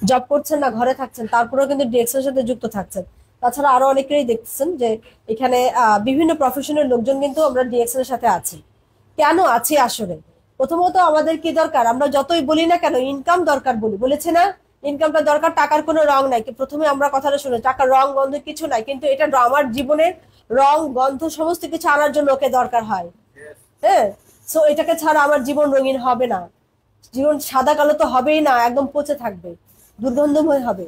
Job করছেন না, ঘরে থাকছেন, তারপরেও কিন্তু ডিএক্স এর সাথে যুক্ত থাকছেন। তাছাড়া আরো অনেকেই দেখতেছেন যে এখানে বিভিন্ন প্রফেশনের লোকজন কিন্তু আমরা ডিএক্স এর সাথে আছি। কেন আছি আসলে? প্রথমত আমাদের কি দরকার? আমরা যতই বলি না কেন ইনকাম দরকার বলি, বলেছে না? ইনকামটা দরকার, টাকার কোনো রং নাই। প্রথমে আমরা কথাটা শুনে টাকার রং গন্ধ কিছু নাই, কিন্তু এটা আমার জীবনের রং গন্ধ সমস্ত কিছু আনার জন্য ওকে দরকার হয়। হ্যাঁ, সো এটাকে ছাড়া আমার জীবন রঙিন হবে না। জীবন সাদা কালো তো হবেই না, একদম পচে থাকবে, দুর্গন্ধময় হবে।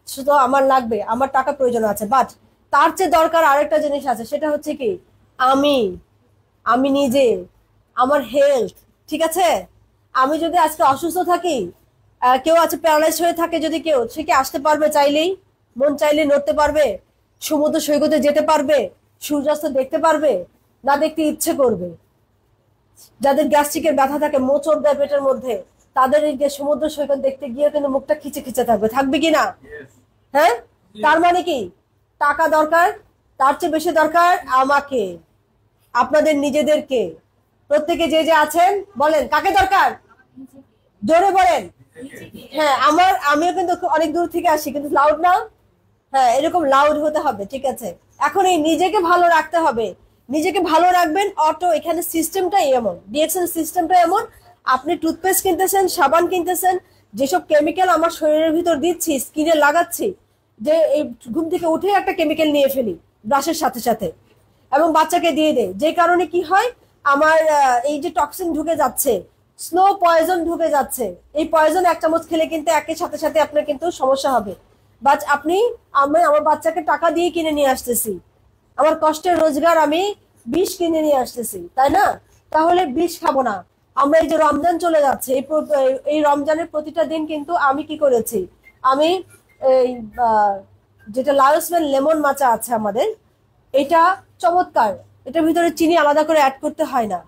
শুধু আমার লাগবে, আমার টাকা প্রয়োজন আছে, বাট তার চেয়ে দরকার আরেকটা জিনিস আছে, সেটা হচ্ছে কি আমি আমি নিজে, আমার হেলথ। ঠিক আছে? আমি যদি আজকে অসুস্থ থাকি, কেউ আছে প্যারালাইজ হয়ে থাকে, যদি কেউ, সে কি আসতে পারবে চাইলেই? মন চাইলেই নড়তে পারবে? সমুদ্র সৈকতে যেতে পারবে? সূর্যাস্ত দেখতে পারবে? না দেখতে ইচ্ছে করবে। যাদের গ্যাস্ট্রিকের ব্যথা থাকে, মোচড় দেয় পেটের মধ্যে, তাদের এই যে সমুদ্র সৈকত দেখতে গিয়ে কিন্তু মুখটা খিচে খিচে থাকবে, থাকবে কি না? হ্যাঁ, তার মানে কি টাকা দরকার, তার চেয়ে বেশি দরকার আমাকে, আপনাদের নিজেদেরকে। প্রত্যেকে যে যে আছেন বলেন কাকে দরকার, জোরে বলেন। হ্যাঁ, আমিও কিন্তু অনেক দূর থেকে আসি, কিন্তু লাউড না। হ্যাঁ, এরকম লাউড হতে হবে, ঠিক আছে? এখন এই নিজেকে ভালো রাখতে হবে। নিজেকে ভালো রাখবেন অটো, এখানে সিস্টেমটাই এমন, ডিএক্সএল সিস্টেমটা এমন। আপনি টুথপেস্ট কিনতেছেন, সাবান কিনতেছেন, যেসব কেমিক্যাল আমার শরীরের ভিতর দিচ্ছি, স্কিনে লাগাচ্ছি, যে এই ঘুম থেকে উঠে একটা কেমিক্যাল নিয়ে ফেলি ব্রাশের সাথে সাথে, এবং বাচ্চাকে দিয়ে দেয়, যে কারণে কি হয়, আমার এই যে টক্সিন ঢুকে যাচ্ছে, স্লো পয়জন ঢুকে যাচ্ছে। এই পয়জন এক চামচ খেলে কিন্তু একের সাথে সাথে আপনার কিন্তু সমস্যা হবে। বাট আমি আমার বাচ্চাকে টাকা দিয়ে কিনে নিয়ে আসতেছি, আমার কষ্টের রোজগার, আমি বিষ কিনে নিয়ে আসতেছি, তাই না? তাহলে বিষ খাবো না। আমরা এই যে রমজান চলে যাচ্ছে, এই রমজানের প্রতিটা দিন কিন্তু আমি কি করেছি, আমি এই যেটা লায়োসমেন লেমন মাচা আছে আমাদের, এটা চমৎকার। এটার ভিতরে চিনি আলাদা করে অ্যাড করতে হয় না,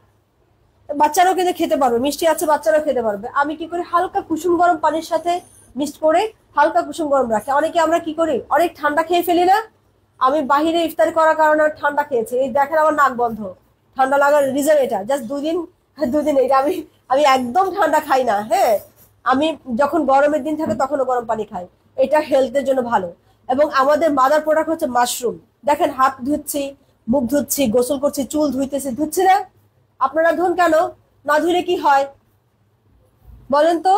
বাচ্চারাও কিন্তু খেতে পারবে, মিষ্টি আছে, বাচ্চারাও খেতে পারবে। আমি কি করি, হালকা কুসুম গরম পানির সাথে মিক্সড করে হালকা কুসুম গরম রাখি। অনেকে আমরা কি করি, অনেক ঠান্ডা খেয়ে ফেলি না? আমি বাহিরে ইফতার করার কারণে ঠান্ডা খেয়েছি, এই দেখেন আমার নাক বন্ধ। ঠান্ডা লাগার রিজন এটা, জাস্ট দুদিন এটা আমি আমি একদম ঠান্ডা খাই না। হ্যাঁ, আমি যখন গরমের দিন থাকে তখনও গরম পানি খাই। এটা হেলথের জন্য ভালো। এবং আমাদের মাদার প্রোডাক্ট হচ্ছে মাশরুম। দেখেন, হাত ধুচ্ছি, মুখ ধুচ্ছি, গোসল করছি, চুল ধুচ্ছি না? আপনারা ধুন কেন? না ধুলে কি হয় বলেন তো?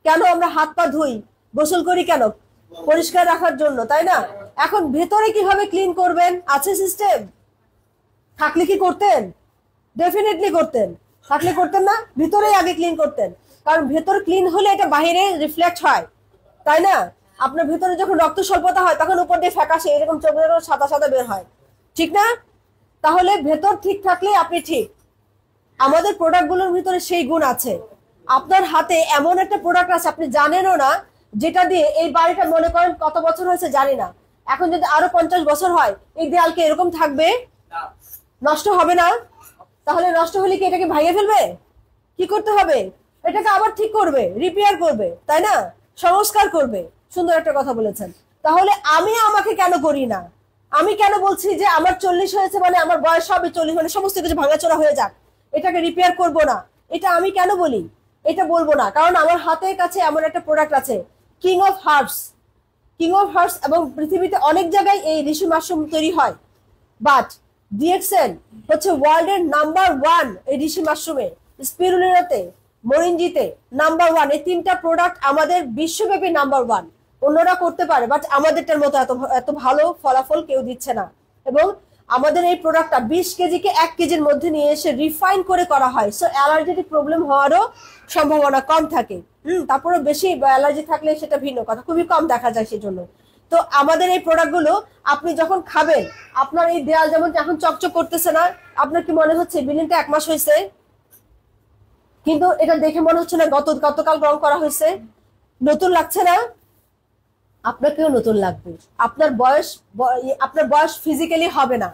কেন আমরা হাত পা ধুই, গোসল করি কেন? পরিষ্কার রাখার জন্য, তাই না? এখন ভেতরে কিভাবে ক্লিন করবেন, আছে সিস্টেম। থাকলে কি করতেন? ডেফিনেটলি করতেন। থাকলে করতেন না? ভিতরেই আগে ক্লিন করতেন, কারণ ভেতর ক্লিন হলে এটা বাইরে রিফ্লেক্ট হয়, তাই না? আপনার ভিতরে যখন রক্ত স্বল্পতা হয়, তখন উপর দিয়ে ফ্যাকাশে এরকম চোখ সাদা সাদা বের হয়, ঠিক না? তাহলে ভেতর ঠিক থাকলে আপনি ঠিক। আমাদের প্রোডাক্টগুলোর ভিতরে সেই গুণ আছে। আপনার হাতে এমন একটা প্রোডাক্ট আছে আপনি জানেনও না, যেটা দিয়ে এই বাড়িটা মনে করেন কত বছর হয়েছে জানি না, এখন যদি আরো 50 বছর হয়, এই দেয়ালকে এরকম থাকবে? নষ্ট হবে না? তাহলে নষ্ট হলে কি এটাকে ভাঙিয়ে ফেলবে? কি করতে হবে? এটাকে আবার ঠিক করবে, রিপেয়ার করবে, তাই না? সংস্কার করবে। সুন্দর একটা কথা বলেছেন। তাহলে আমি আমাকে কেন করি না? আমি কেন বলছি যে আমার 40 হয়েছে মানে আমার বয়স হবে 40 মানে সমস্ত কিছু ভাঙাচোরা হয়ে যাক, এটাকে রিপেয়ার করব না? এটা আমি কেন বলি? এটা বলবো না, কারণ আমার হাতের কাছে এমন একটা প্রোডাক্ট আছে, king of herbs. King of herbs, এবং পৃথিবীতে অনেক জায়গায় এই ঋষি মাশরুম তৈরি হয়, বাট ডিএক্সএল হচ্ছে ওয়ার্ল্ডের নাম্বার 1 এই ঋষি মাশরুমে, স্পিরুলিনাতে, মরিনজিতে নাম্বার 1। এই 3টা প্রোডাক্ট আমাদের বিশ্বব্যাপী নাম্বার 1। অন্যরা করতে পারে, বাট আমাদেরটার মতো এত এত ভালো ফলাফল কেউ দিচ্ছে না। এবং আমাদের এই প্রোডাক্টটা 20 কেজিকে 1 কেজির মধ্যে নিয়ে এসে রিফাইন করে করা হয়, সো অ্যালার্জেটিক প্রবলেম হওয়ারও সম্ভাবনা কম থাকে। তারপরে বেশি অ্যালার্জি থাকলে সেটা ভিন্ন কথা, খুবই কম দেখা যায় সেজন্য। তো আমাদের এই প্রোডাক্টগুলো আপনি যখন খাবেন, আপনার এই দেয়াল যেমন এখন চকচক করতেছে না, আপনার কি মনে হচ্ছে বিল্ডিংটা 1 মাস হয়েছে? কিন্তু এটা দেখে মনে হচ্ছে না গতকাল রং করা হয়েছে? নতুন লাগছে না? আপনাকেও নতুন লাগবে। আপনার বয়স ফিজিক্যালি হবে না,